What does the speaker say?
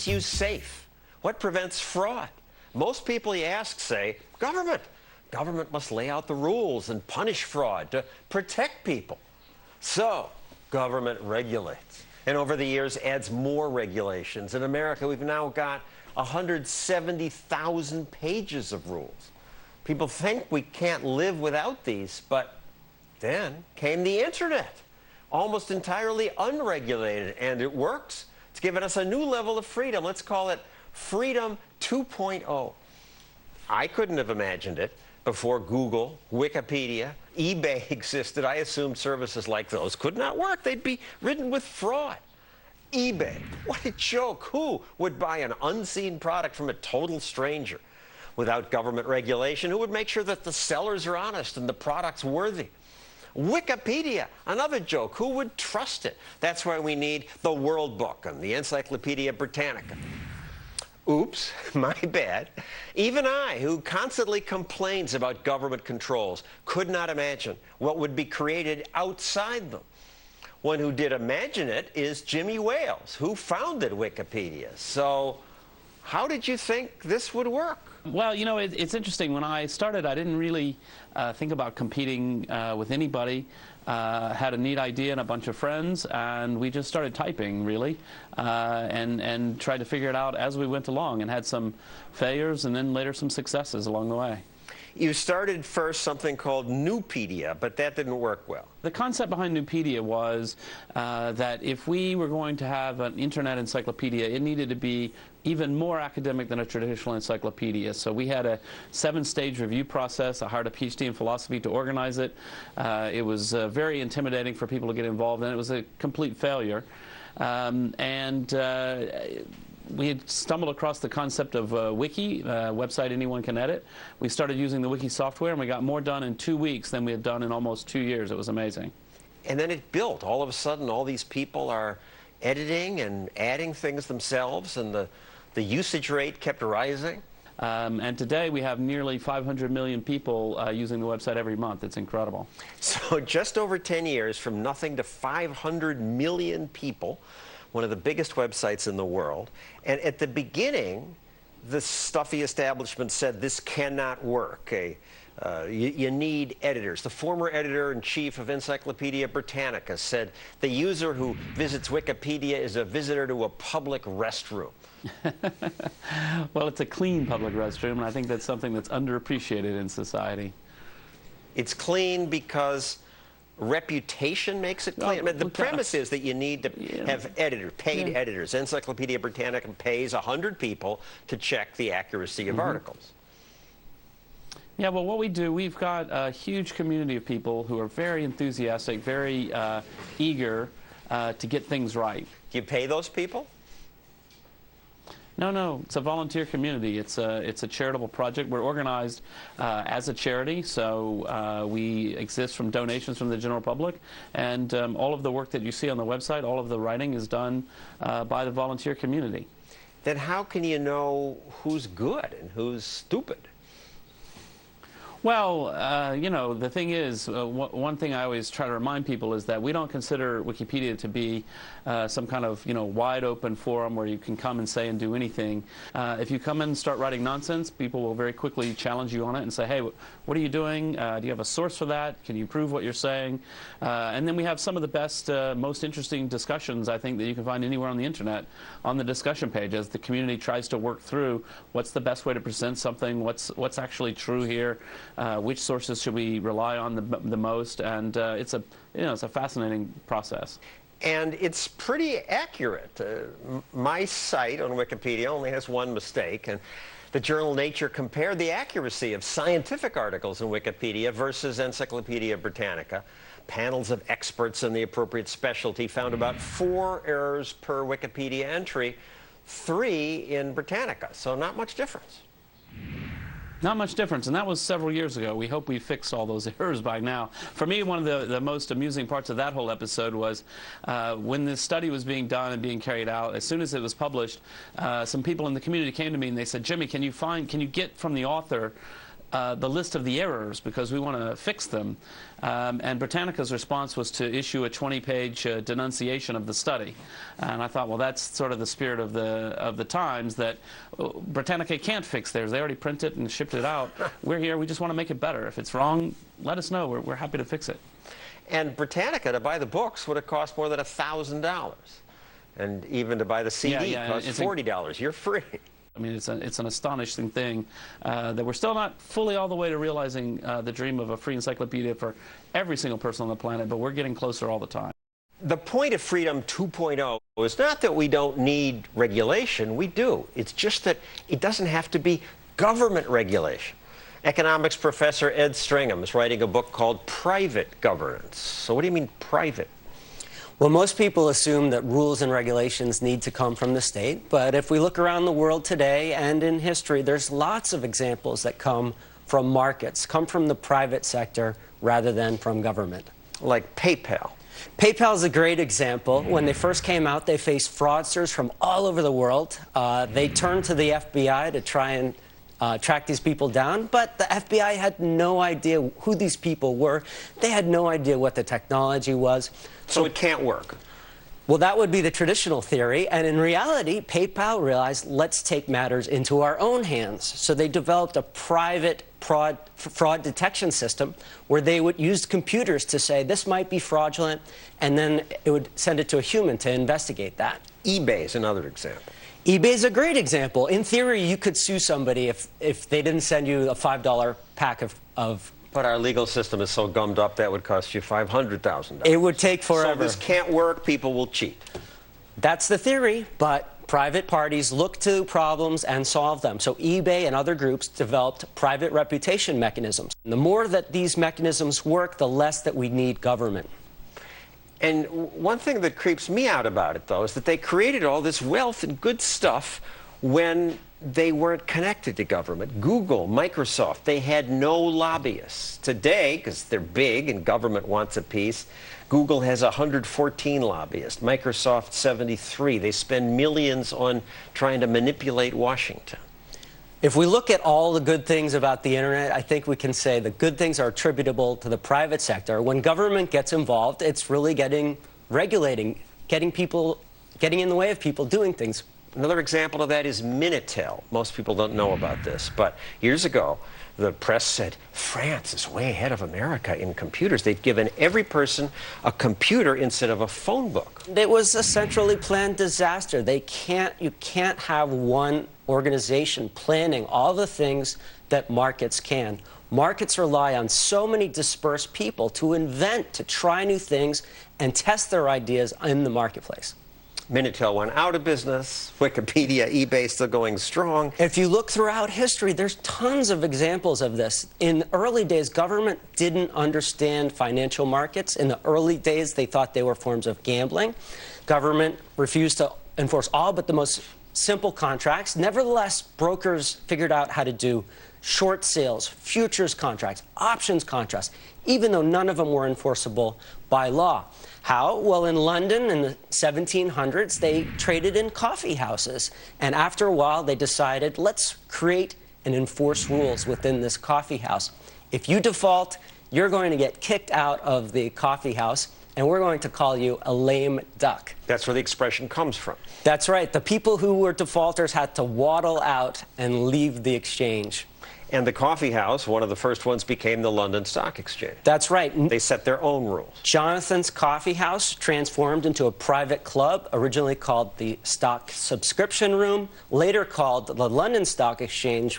keeps you safe? What prevents fraud? Most people you ask say, government. Government must lay out the rules and punish fraud to protect people. So, government regulates. And over the years adds more regulations. In America, we've now got 170,000 pages of rules. People think we can't live without these, but then came the internet, almost entirely unregulated, and it works. It's given us a new level of freedom. Let's call it Freedom 2.0. I couldn't have imagined it before Google, Wikipedia, eBay existed. I assumed services like those could not work. They'd be ridden with fraud. eBay, what a joke. Who would buy an unseen product from a total stranger? Without government regulation, who would make sure that the sellers are honest and the product's worthy? Wikipedia, another joke. Who would trust it? That's why we need the World Book and the Encyclopedia Britannica. Oops, my bad. Even I, who constantly complains about government controls, could not imagine what would be created outside them. One who did imagine it is Jimmy Wales, who founded Wikipedia. So how did you think this would work? Well, you know, it's interesting. When I started, I didn't really think about competing with anybody. Had a neat idea and a bunch of friends, and we just started typing, really, and tried to figure it out as we went along, and had some failures and then later some successes along the way. You started first something called Nupedia, but that didn't work well. The concept behind Nupedia was that if we were going to have an internet encyclopedia, it needed to be even more academic than a traditional encyclopedia. So we had a 7-stage review process. I hired a PhD in philosophy to organize it. It was very intimidating for people to get involved, and it was a complete failure. We had stumbled across the concept of Wiki, a website anyone can edit. We started using the Wiki software, and we got more done in 2 weeks than we had done in almost 2 years. It was amazing. And then it built. All of a sudden, all these people are editing and adding things themselves, and the usage rate kept rising. And today, we have nearly 500 million people using the website every month. It's incredible. So just over 10 years, from nothing to 500 million people, one of the biggest websites in the world. And at the beginning, the stuffy establishment said this cannot work. You need editors. The former editor-in-chief of Encyclopedia Britannica said the user who visits Wikipedia is a visitor to a public restroom. Well, it's a clean public restroom, and I think that's something that's underappreciated in society. It's clean because reputation makes it clean. I mean, the premise is that you need to have paid editors. Encyclopedia Britannica pays 100 people to check the accuracy of articles. Yeah, well, what we do, we've got a huge community of people who are very enthusiastic, very eager to get things right. Do you pay those people? No, it's a volunteer community. It's a charitable project. We're organized as a charity, so we exist from donations from the general public, and all of the work that you see on the website, all of the writing is done by the volunteer community. Then how can you know who's good and who's stupid? Well, you know, the thing is, one thing I always try to remind people is that we don't consider Wikipedia to be some kind of, you know, wide open forum where you can come and say and do anything. If you come in and start writing nonsense, people will very quickly challenge you on it and say, hey, what are you doing? Do you have a source for that? Can you prove what you're saying? And then we have some of the best, most interesting discussions, I think, that you can find anywhere on the internet on the discussion page as the community tries to work through what's the best way to present something, what's actually true here. Which sources should we rely on the most? And it's a fascinating process. And it's pretty accurate. My site on Wikipedia only has one mistake, and the journal Nature compared the accuracy of scientific articles in Wikipedia versus Encyclopedia Britannica. Panels of experts in the appropriate specialty found about 4 errors per Wikipedia entry, 3 in Britannica, so not much difference. Not much difference, and that was several years ago. We hope we fixed all those errors by now. For me, one of the most amusing parts of that whole episode was when this study was being done and being carried out. As soon as it was published, some people in the community came to me and they said, Jimmy, can you get from the author the list of the errors because we want to fix them. And Britannica's response was to issue a 20-page denunciation of the study. And I thought, well, that's sort of the spirit of the times, that Britannica can't fix theirs. They already printed it and shipped it out. We're here. We just want to make it better. If it's wrong, let us know. We're happy to fix it. And Britannica, to buy the books, would have cost more than $1,000. And even to buy the CD costs $40. You're free. I mean, it's an astonishing thing that we're still not fully all the way to realizing the dream of a free encyclopedia for every single person on the planet, but we're getting closer all the time. The point of Freedom 2.0 is not that we don't need regulation. We do. It's just that it doesn't have to be government regulation. Economics professor Ed Stringham is writing a book called Private Governance. So what do you mean private? Well, most people assume that rules and regulations need to come from the state, but if we look around the world today and in history, there's lots of examples that come from markets, come from the private sector rather than from government. Like PayPal. PayPal is a great example. When they first came out, they faced fraudsters from all over the world. They turned to the FBI to try and track these people down, but the FBI had no idea who these people were. They had no idea what the technology was. So it can't work. Well, that would be the traditional theory, and in reality, PayPal realized, let's take matters into our own hands. So they developed a private fraud detection system where they would use computers to say, this might be fraudulent, and then it would send it to a human to investigate that. eBay is another example. eBay is a great example. In theory, you could sue somebody if they didn't send you a $5 pack of But our legal system is so gummed up that would cost you $500,000. It would take forever. So this can't work. People will cheat. That's the theory, but private parties look to problems and solve them. So eBay and other groups developed private reputation mechanisms. And the more that these mechanisms work, the less that we need government. And one thing that creeps me out about it, though, is that they created all this wealth and good stuff when they weren't connected to government. Google, Microsoft, they had no lobbyists. Today, because they're big and government wants a piece, Google has 114 lobbyists, Microsoft 73. They spend millions on trying to manipulate Washington. If we look at all the good things about the internet, I think we can say the good things are attributable to the private sector. When government gets involved, it's really regulating, getting in the way of people doing things. Another example of that is Minitel. Most people don't know about this, but years ago, the press said France is way ahead of America in computers. They've given every person a computer instead of a phone book. It was a centrally planned disaster. You can't have one organization planning all the things that markets can. Markets rely on so many dispersed people to invent, to try new things, and test their ideas in the marketplace. Minitel went out of business. Wikipedia, eBay still going strong. If you look throughout history, there's tons of examples of this. In the early days, government didn't understand financial markets. In the early days, they thought they were forms of gambling. Government refused to enforce all but the most simple contracts. Nevertheless, brokers figured out how to do short sales, futures contracts, options contracts, even though none of them were enforceable by law. How? Well, in London in the 1700s, they traded in coffee houses. And after a while, they decided, let's create and enforce rules within this coffee house. If you default, you're going to get kicked out of the coffee house, and we're going to call you a lame duck. That's where the expression comes from. That's right. The people who were defaulters had to waddle out and leave the exchange. And the coffee house, one of the first ones, became the London Stock Exchange. That's right. They set their own rules. Jonathan's Coffee House transformed into a private club, originally called the Stock Subscription Room, later called the London Stock Exchange,